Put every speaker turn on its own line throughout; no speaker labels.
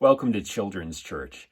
Welcome to Children's Church.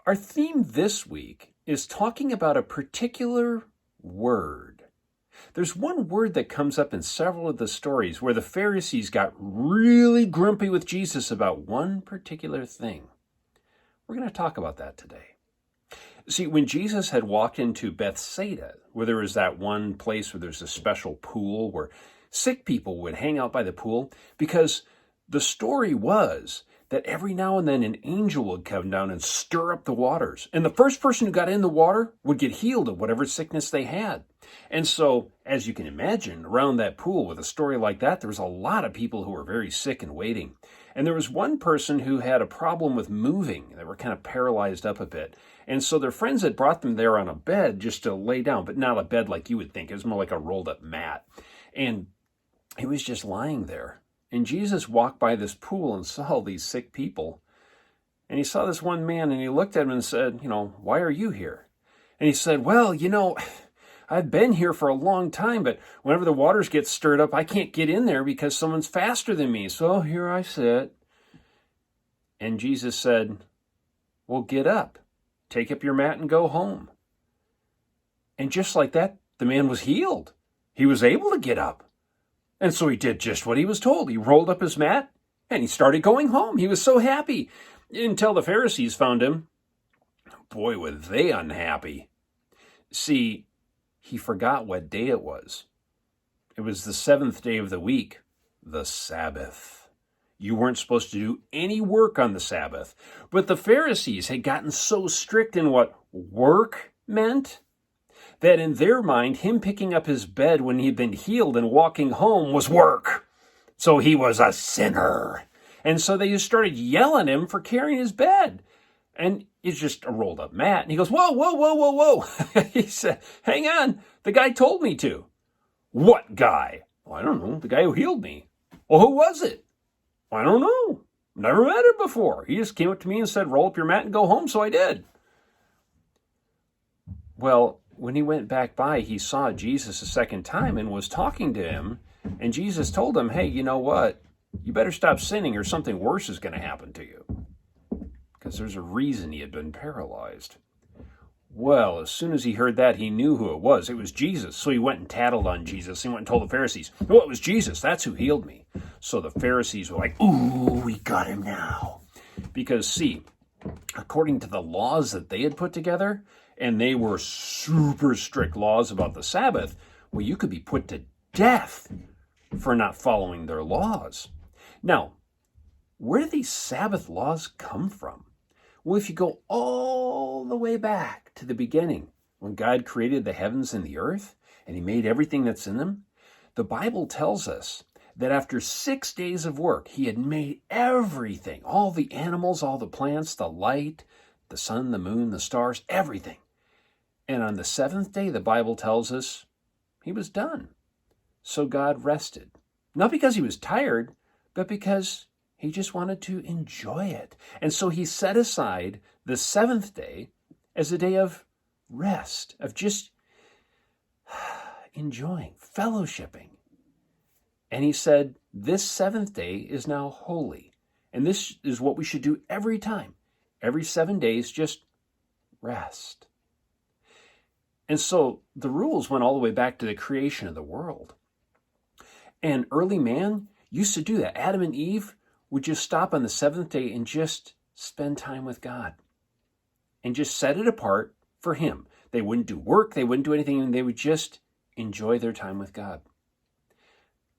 Our theme this week is talking about a particular word. There's one word that comes up in several of the stories where the Pharisees got really grumpy with Jesus about one particular thing. We're going to talk about that today. See, when Jesus had walked into Bethsaida, where there was that one place where there's a special pool where sick people would hang out by the pool, because the story was that every now and then an angel would come down and stir up the waters. And the first person who got in the water would get healed of whatever sickness they had. And so, as you can imagine, around that pool with a story like that, there was a lot of people who were very sick and waiting. And there was one person who had a problem with moving. They were kind of paralyzed up a bit. And so their friends had brought them there on a bed just to lay down, but not a bed like you would think. It was more like a rolled up mat. And he was just lying there. And Jesus walked by this pool and saw all these sick people. And he saw this one man and he looked at him and said, why are you here? And he said, well, I've been here for a long time, but whenever the waters get stirred up, I can't get in there because someone's faster than me. So here I sit. And Jesus said, well, get up, take up your mat and go home. And just like that, the man was healed. He was able to get up. And so he did just what he was told. He rolled up his mat and he started going home. He was so happy until the Pharisees found him. Boy, were they unhappy. See, he forgot what day it was. It was the seventh day of the week, the Sabbath. You weren't supposed to do any work on the Sabbath. But the Pharisees had gotten so strict in what work meant that in their mind, him picking up his bed when he'd been healed and walking home was work. So he was a sinner. And so they just started yelling at him for carrying his bed. And it's just a rolled up mat. And he goes, whoa, whoa, whoa, whoa, whoa. He said, hang on, the guy told me to. What guy? Well, I don't know, the guy who healed me. Well, who was it? I don't know. Never met him before. He just came up to me and said, roll up your mat and go home, so I did. Well, when he went back by, he saw Jesus a second time and was talking to him. And Jesus told him, hey, you know what? You better stop sinning or something worse is going to happen to you. Because there's a reason he had been paralyzed. Well, as soon as he heard that, he knew who it was. It was Jesus. So he went and tattled on Jesus. He went and told the Pharisees, well, it was Jesus. That's who healed me. So the Pharisees were like, ooh, we got him now. Because, see, according to the laws that they had put together, and they were super strict laws about the Sabbath, well, you could be put to death for not following their laws. Now, where do these Sabbath laws come from? Well, if you go all the way back to the beginning, when God created the heavens and the earth, and he made everything that's in them, the Bible tells us that after 6 days of work, he had made everything, all the animals, all the plants, the light, the sun, the moon, the stars, everything. And on the seventh day, the Bible tells us he was done. So God rested. Not because he was tired, but because he just wanted to enjoy it. And so he set aside the seventh day as a day of rest, of just enjoying, fellowshipping. And he said, this seventh day is now holy. And this is what we should do every time. Every 7 days, just rest. And so the rules went all the way back to the creation of the world. And early man used to do that. Adam and Eve would just stop on the seventh day and just spend time with God and just set it apart for him. They wouldn't do work. They wouldn't do anything. And they would just enjoy their time with God.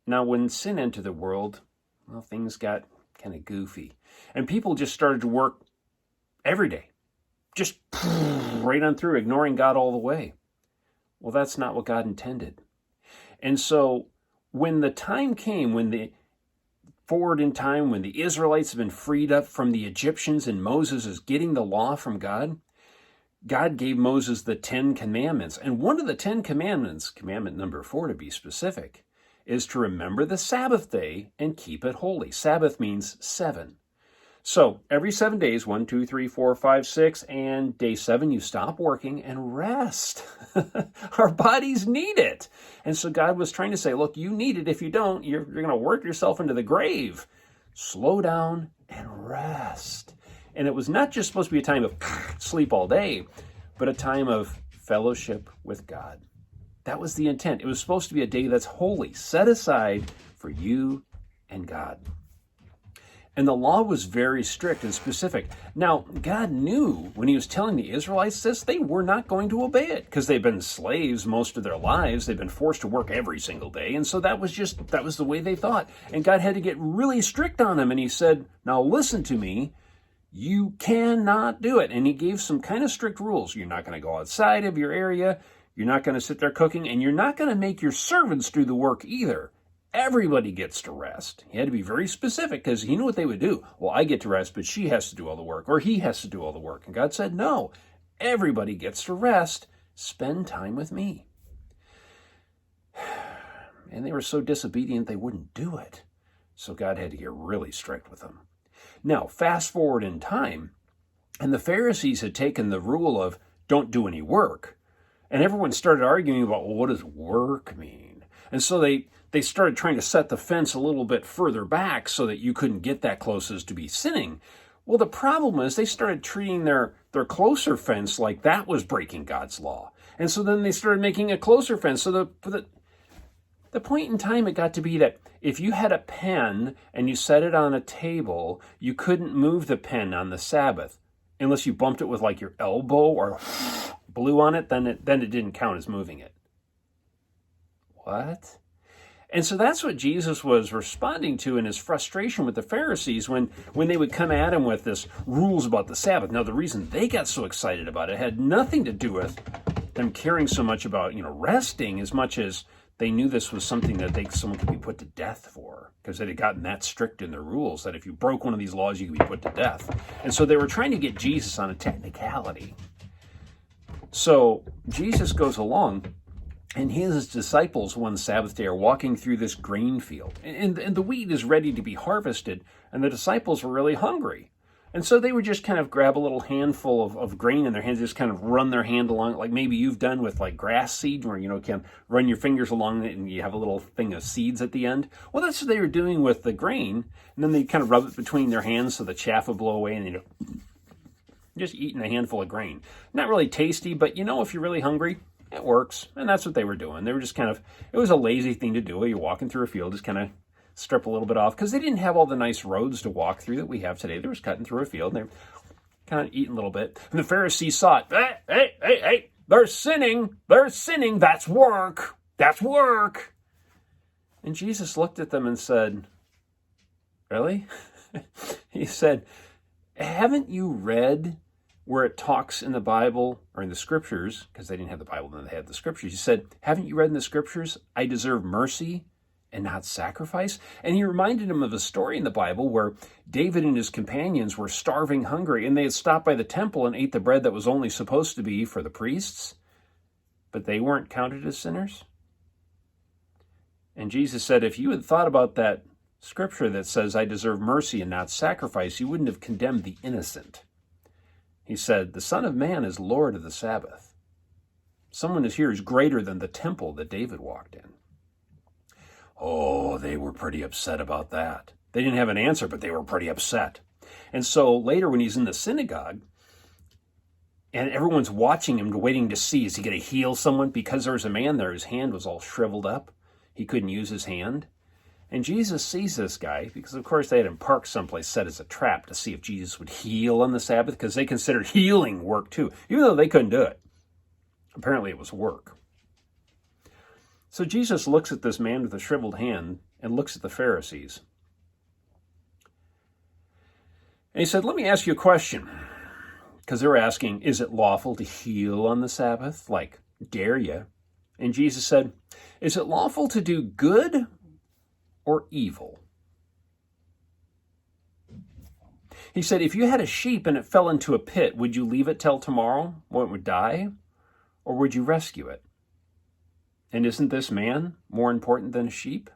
Now, when sin entered the world, well, things got kind of goofy. And people just started to work every day. Just right on through, ignoring God all the way. Well, that's not what God intended. And so when the time came, forward in time, when the Israelites had been freed up from the Egyptians and Moses is getting the law from God, God gave Moses the 10 commandments. And one of the 10 commandments, commandment number 4 to be specific, is to remember the Sabbath day and keep it holy. Sabbath means 7. So every 7 days, 1, 2, 3, 4, 5, 6, and day 7, you stop working and rest. Our bodies need it. And so God was trying to say, look, you need it. If you don't, you're going to work yourself into the grave. Slow down and rest. And it was not just supposed to be a time of sleep all day, but a time of fellowship with God. That was the intent. It was supposed to be a day that's holy, set aside for you and God. And the law was very strict and specific. Now, God knew when he was telling the Israelites this, they were not going to obey it because they've been slaves most of their lives. They've been forced to work every single day. And so that was the way they thought. And God had to get really strict on them. And he said, now listen to me. You cannot do it. And he gave some kind of strict rules. You're not going to go outside of your area. You're not going to sit there cooking. And you're not going to make your servants do the work either. Everybody gets to rest. He had to be very specific because he knew what they would do. Well, I get to rest, but she has to do all the work, or he has to do all the work. And God said, no, everybody gets to rest. Spend time with me. And they were so disobedient, they wouldn't do it. So God had to get really strict with them. Now, fast forward in time, and the Pharisees had taken the rule of don't do any work. And everyone started arguing about, well, what does work mean? And so they started trying to set the fence a little bit further back so that you couldn't get that close as to be sinning. Well, the problem is they started treating their closer fence like that was breaking God's law. And so then they started making a closer fence. So the point in time it got to be that if you had a pen and you set it on a table, you couldn't move the pen on the Sabbath unless you bumped it with like your elbow or blew on it, then it didn't count as moving it. What? And so that's what Jesus was responding to in his frustration with the Pharisees when they would come at him with this rules about the Sabbath. Now, the reason they got so excited about it had nothing to do with them caring so much about, resting as much as they knew this was something that someone could be put to death for, because they had gotten that strict in their rules that if you broke one of these laws, you could be put to death. And so they were trying to get Jesus on a technicality. So Jesus goes along, and he and his disciples one Sabbath day are walking through this grain field. And the wheat is ready to be harvested, and the disciples were really hungry. And so they would just kind of grab a little handful of grain in their hands, just kind of run their hand along it, like maybe you've done with like grass seed, where, you can run your fingers along it and you have a little thing of seeds at the end. Well, that's what they were doing with the grain. And then they kind of rub it between their hands so the chaff would blow away, and just eating a handful of grain. Not really tasty, but if you're really hungry, it works. And that's what they were doing. They were just it was a lazy thing to do. You're walking through a field, just kind of strip a little bit off, because they didn't have all the nice roads to walk through that we have today. They were just cutting through a field, and they were kind of eating a little bit. And the Pharisees saw it. Hey, they're sinning. They're sinning. That's work. That's work. And Jesus looked at them and said, really? He said, haven't you read where it talks in the Bible or in the scriptures, because they didn't have the Bible, then they had the scriptures. He said, haven't you read in the scriptures, I deserve mercy and not sacrifice? And he reminded him of a story in the Bible where David and his companions were starving hungry, and they had stopped by the temple and ate the bread that was only supposed to be for the priests, but they weren't counted as sinners. And Jesus said, if you had thought about that scripture that says, I deserve mercy and not sacrifice, you wouldn't have condemned the innocent. He said, the Son of Man is Lord of the Sabbath. Someone is here who's greater than the temple that David walked in. Oh, they were pretty upset about that. They didn't have an answer, but they were pretty upset. And so later when he's in the synagogue, and everyone's watching him, waiting to see, is he going to heal someone? Because there was a man there, his hand was all shriveled up. He couldn't use his hand. And Jesus sees this guy, because of course they had him parked someplace set as a trap to see if Jesus would heal on the Sabbath, because they considered healing work too, even though they couldn't do it. Apparently it was work. So Jesus looks at this man with a shriveled hand and looks at the Pharisees. And he said, let me ask you a question. Because they were asking, is it lawful to heal on the Sabbath? Like, dare you? And Jesus said, is it lawful to do good or evil? He said, if you had a sheep and it fell into a pit, would you leave it till tomorrow when it would die? Or would you rescue it? And isn't this man more important than a sheep?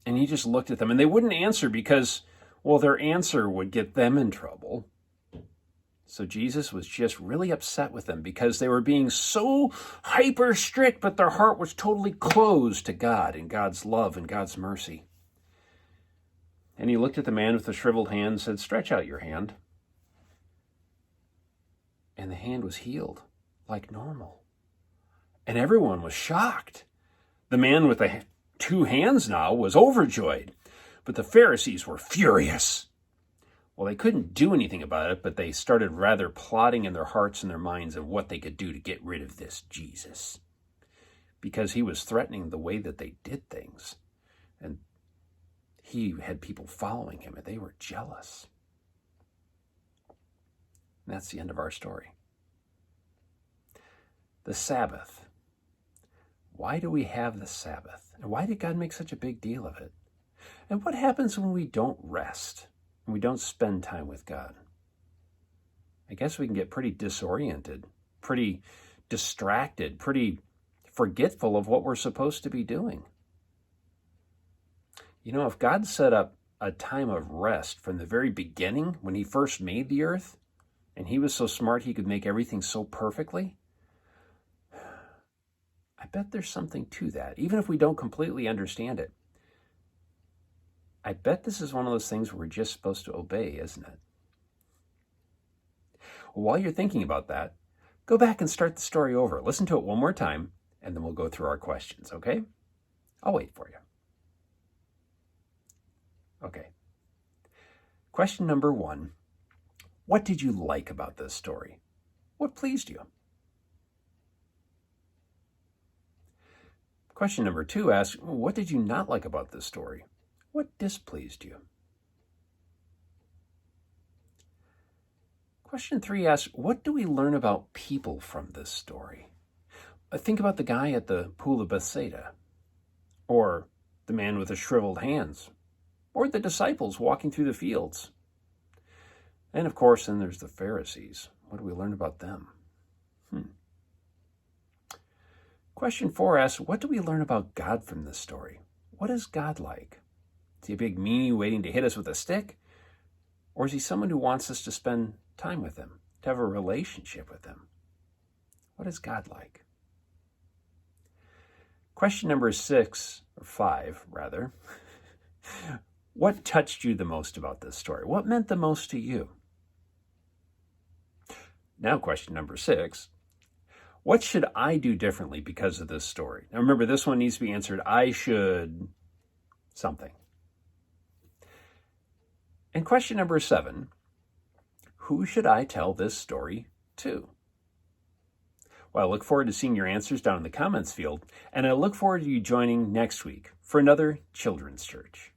And he just looked at them, and they wouldn't answer because, well, their answer would get them in trouble. So Jesus was just really upset with them because they were being so hyper strict, but their heart was totally closed to God and God's love and God's mercy. And he looked at the man with the shriveled hand and said, "Stretch out your hand." And the hand was healed like normal. And everyone was shocked. The man with the 2 hands now was overjoyed, but the Pharisees were furious. Well, they couldn't do anything about it, but they started rather plotting in their hearts and their minds of what they could do to get rid of this Jesus, because he was threatening the way that they did things. And he had people following him, and they were jealous. And that's the end of our story. The Sabbath. Why do we have the Sabbath? And why did God make such a big deal of it? And what happens when we don't rest, when we don't spend time with God? I guess we can get pretty disoriented, pretty distracted, pretty forgetful of what we're supposed to be doing. You know, if God set up a time of rest from the very beginning, when he first made the earth, and he was so smart he could make everything so perfectly, I bet there's something to that, even if we don't completely understand it. I bet this is one of those things we're just supposed to obey, isn't it? Well, while you're thinking about that, go back and start the story over. Listen to it one more time, and then we'll go through our questions, okay? I'll wait for you. Okay. Question number 1. What did you like about this story? What pleased you? Question number 2 asks, what did you not like about this story? What displeased you? Question 3 asks, what do we learn about people from this story? Think about the guy at the pool of Bethsaida, or the man with the shriveled hands, or the disciples walking through the fields. And of course, then there's the Pharisees. What do we learn about them? Question 4 asks, what do we learn about God from this story? What is God like? Is he a big meanie waiting to hit us with a stick? Or is he someone who wants us to spend time with him, to have a relationship with him? What is God like? Question number 5, rather. What touched you the most about this story? What meant the most to you? Now, question number 6. What should I do differently because of this story? Now, remember, this one needs to be answered, I should something. And question number 7. Who should I tell this story to? Well, I look forward to seeing your answers down in the comments field, and I look forward to you joining next week for another Children's Church.